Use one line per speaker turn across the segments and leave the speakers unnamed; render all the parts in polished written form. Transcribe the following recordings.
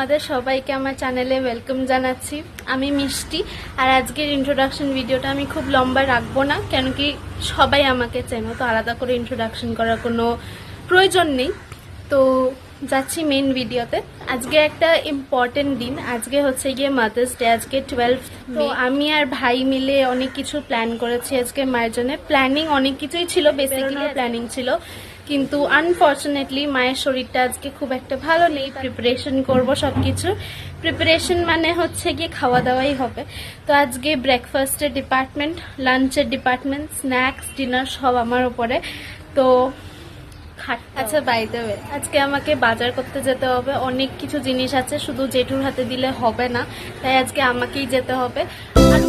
তোমাদের সবাইকে আমার চ্যানেলে ওয়েলকাম জানাচ্ছি। আমি মিষ্টি। আর আজকের ইন্ট্রোডাকশন ভিডিওটা আমি খুব লম্বা রাখবো না, কেন কি সবাই আমাকে চেনো, তো আলাদা করে ইন্ট্রোডাকশন করার কোনো প্রয়োজন নেই। তো যাচ্ছি মেন ভিডিওতে। আজকে একটা ইম্পর্টেন্ট দিন, আজকে হচ্ছে গিয়ে মাদার্স ডে, আজকে 12th। তো আমি আর ভাই মিলে অনেক কিছু প্ল্যান করেছি আজকে মায়ের জন্য। প্ল্যানিং অনেক কিছুই ছিল, বেসিক্যালি প্ল্যানিং ছিল, কিন্তু আনফর্চুনেটলি মায়ের শরীরটা আজকে খুব একটা ভালো নেই। প্রিপারেশন করব সব কিছু। প্রিপারেশন মানে হচ্ছে গিয়ে খাওয়া দাওয়াই হবে। তো আজকে ব্রেকফাস্টের ডিপার্টমেন্ট, লাঞ্চের ডিপার্টমেন্ট, স্ন্যাক্স, ডিনার সব আমার উপরে। তো আচ্ছা, বাই দ্য ওয়ে, আজকে আমাকে বাজার করতে যেতে হবে। অনেক কিছু জিনিস আছে, শুধু জেঠুর হাতে দিলে হবে না, তাই আজকে আমাকেই যেতে হবে। আর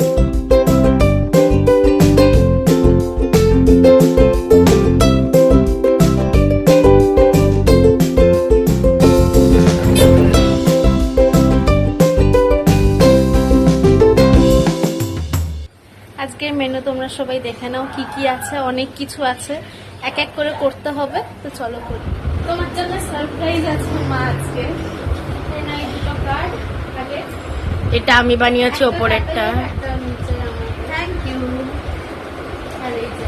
আজকের মেনু তোমরা সবাই দেখে নাও কি কি আছে, অনেক কিছু আছে, এক এক করে করতে হবে। তো চলো করি। তোমার জন্য সারপ্রাইজ আছে মা আজকে। এই দুটো কার্ড,
এটা আমি বানিয়েছি ওপরেরটা।
Thank you. আর এই যে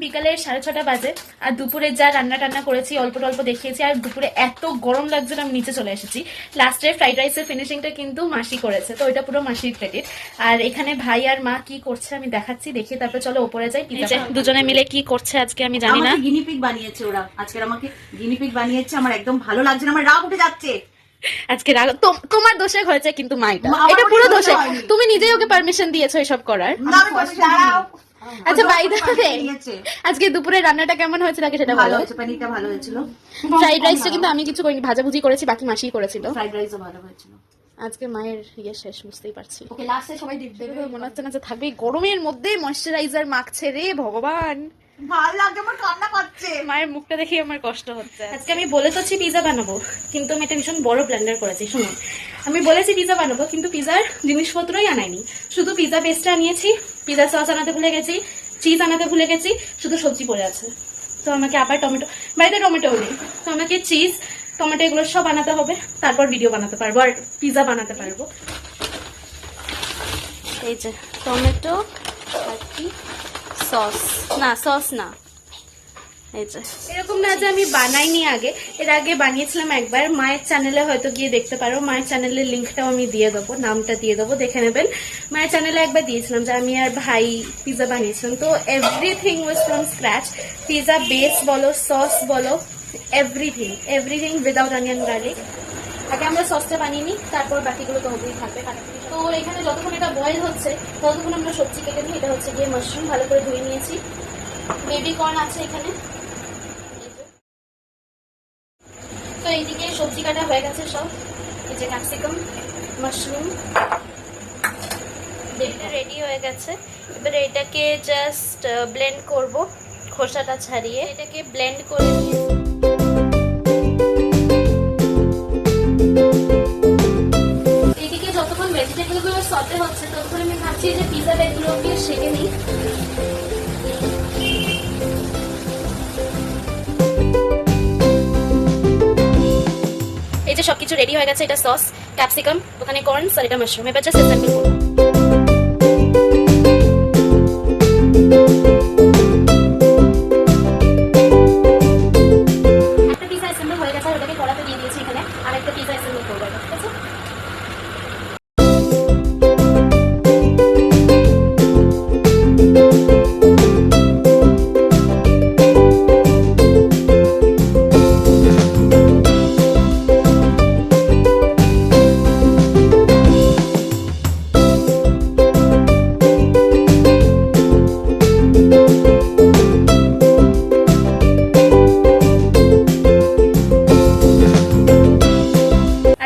বিকালের 6:30 বাজে। আর দুপুরে যা রান্না টান্না করেছি অল্প অল্প দেখিয়েছি। আর দুপুরে এত গরম লাগছিল আমি নিচে চলে এসেছি। লাস্টের ফ্রাইড রাইসের ফিনিশিংটা কিন্তু মাসি করেছে, তো ওইটা পুরো মাসির ক্রেডিট। আর এখানে ভাই আর মা কি করছে আমি দেখাচ্ছি, দেখি তারপর চলো ওপরে যাই। দুজনে মিলে কি করছে আজকে আমি জানি না।
গিনিপিগ বানিয়েছে ওরা, আজকে আমাকে গিনিপিগ বানিয়েছে। আমার একদম ভালো লাগছে না, আমার রাগ উঠে যাচ্ছে।
আজকে রাগ তোমার দোষে হয়েছে, কিন্তু মাইটা এটা পুরো দোষে। তুমি নিজেই ওকে পারমিশন দিয়েছো এসব করার। আচ্ছা, বাই দ্য ওয়ে, আজকে দুপুরে রান্নাটা কেমন হয়েছিল আগে সেটা ভালো হয়েছে।
পানিরটা ভালো হয়েছিল।
ফ্রাইড রাইসটা কিন্তু আমি কিছু করিনি, ভাজাভুজি করেছি, বাকি মাসিই করেছিল।
ফ্রাইড রাইসও ভালো হয়েছিল।
আজকে মায়ের শেষ, বুঝতেই পারছি।
ওকে লাস্টে সবাই দেখবে,
মনে হচ্ছে না যে থাকবে। গরমের মধ্যে ময়শ্চারাইজার মাখছে রে ভগবান,
ভালো লাগে, আমার কান্না পাচ্ছে।
মায়ের মুখটা দেখে আমার কষ্ট হচ্ছে। আজকে আমি বলে তোছি পিজা বানাবো, কিন্তু আমি একটা ভীষণ বড় ব্লেন্ডার করেছি। শুনো, আমি বলেছি পিজা বানাবো, কিন্তু পিজার জিনিসপত্রই আনাইনি। শুধু পিজা পেস্টটা আনিয়েছি, পিজা সস আনাতে ভুলে গেছি, চিজ আনাতে ভুলে গেছি, শুধু সবজি পড়ে আছে। তো আমাকে আবার টমেটো, বাড়িতে টমেটোও নেই, তো আমাকে চিজ, টমেটো এগুলো সব বানাতে হবে, তারপর ভিডিও বানাতে পারবো আর পিজা বানাতে পারবো। এই যে টমেটো আর কি সস, না সস না, এই যে এরকম না যে আমি বানাইনি আগে, এর আগে বানিয়েছিলাম একবার। মায়ের চ্যানেলে হয়তো গিয়ে দেখতে পারো, মায়ের চ্যানেলের লিঙ্কটাও আমি দিয়ে দেবো, নামটা দিয়ে দেবো, দেখে নেবেন। মায়ের চ্যানেলে একবার দিয়েছিলাম যে আমি আর ভাই পিজা বানিয়েছিলাম। তো everything was from scratch. Pizza base বলো, সস বলো, এভরিথিং উইদাউট অনিয়ন গার্লিক। আগে আমরা সসটা বানিয়ে নিই, তারপর বাকিগুলো তো হতেই থাকবে। তো এখানে যতক্ষণ এটা বয়েল হচ্ছে ততক্ষণ আমরা সবজি কেটে নিই। এটা হচ্ছে গিয়ে মাশরুম, ভালো করে ধুয়ে নিয়েছি। বেবি কর্ন আছে এখানে। তো এইদিকে সবজি কাটা হয়ে গেছে সব। এই যে ক্যাপসিকাম, মাশরুম, এটা রেডি হয়ে গেছে। এবারে এটাকে জাস্ট ব্লেন্ড করব, খোসাটা ছাড়িয়ে এটাকে ব্লেন্ড করে নিয়ে এইদিকে যতক্ষণ ভেজিটেবলগুলো সতে হচ্ছে ততক্ষণ আমি ভাবছি যে পিজা বেগুলোকে সেঁকে নিই। এই যে সবকিছু রেডি হয়ে গেছে। এটা সস, ক্যাপসিকাম, ওখানে কর্নস আর এটা মাশরুম। এবার জাস্ট অ্যাসেম্বল করব। একটা পিজা অ্যাসেম্বল হয়ে গেছে, ওটাকে কড়াতে দিয়ে দিয়েছি এখানে। আর একটা পিজা অ্যাসেম্বল করবো, ঠিক আছে?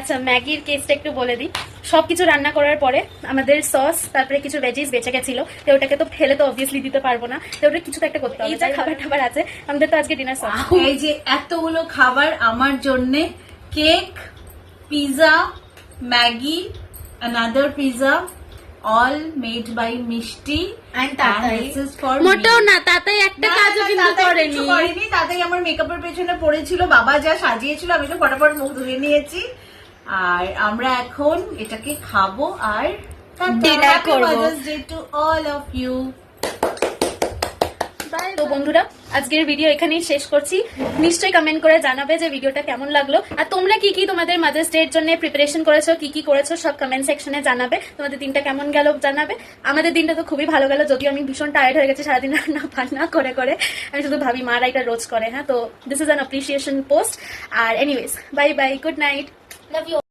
আচ্ছা ম্যাগির কেসটা একটু বলে দিই। সবকিছু রান্না করার পরে আমাদের সস তারপরে কিছু ভেজিস বেঁচে গেছিল, তো ওটাকে তো ফেলে তো অবভিয়াসলি দিতে পারবো না, তো ওটা কিছু তো একটা করতে হবে। এই যা খাবার টাবার আছে আমাদের তো আজকে ডিনার সস।
এই যে এতগুলো খাবার আমার জন্যে, cake, pizza, Maggi, another pizza, all made by মিষ্টি
And Tatai.
this is for
মোটেও
me.
না, তাতেই একটা
না,
কাজও
না,
কিন্তু
তাতাই কিছু
করেনি।
করেনি, তাতাই আমার মেকআপের পেছনে পড়েছিল, বাবা যা সাজিয়েছিল আমি তো ফটাফট মুখ ধুয়ে নিয়েছি। আর আমরা এখন এটাকে খাবো আর
Dinner করবো।
Mother's Day to all of you.
তো বন্ধুরা আজকের ভিডিও এখানেই শেষ করছি। নিশ্চয়ই কমেন্ট করে জানাবে যে ভিডিওটা কেমন লাগলো, আর তোমরা কি কি তোমাদের মাদার্স ডে এর জন্য প্রিপারেশন করেছো, কি কি করেছো সব কমেন্ট সেকশনে জানাবে। তোমাদের দিনটা কেমন গেল জানাবে। আমাদের দিনটা তো খুবই ভালো গেল, যদিও আমি ভীষণ টায়ার্ড হয়ে গেছি সারাদিন রান্না বান্না করে করে। আমি শুধু ভাবি মারা এটা রোজ করে, হ্যাঁ, তো this is an appreciation post. আর anyways bye bye, good night, love you.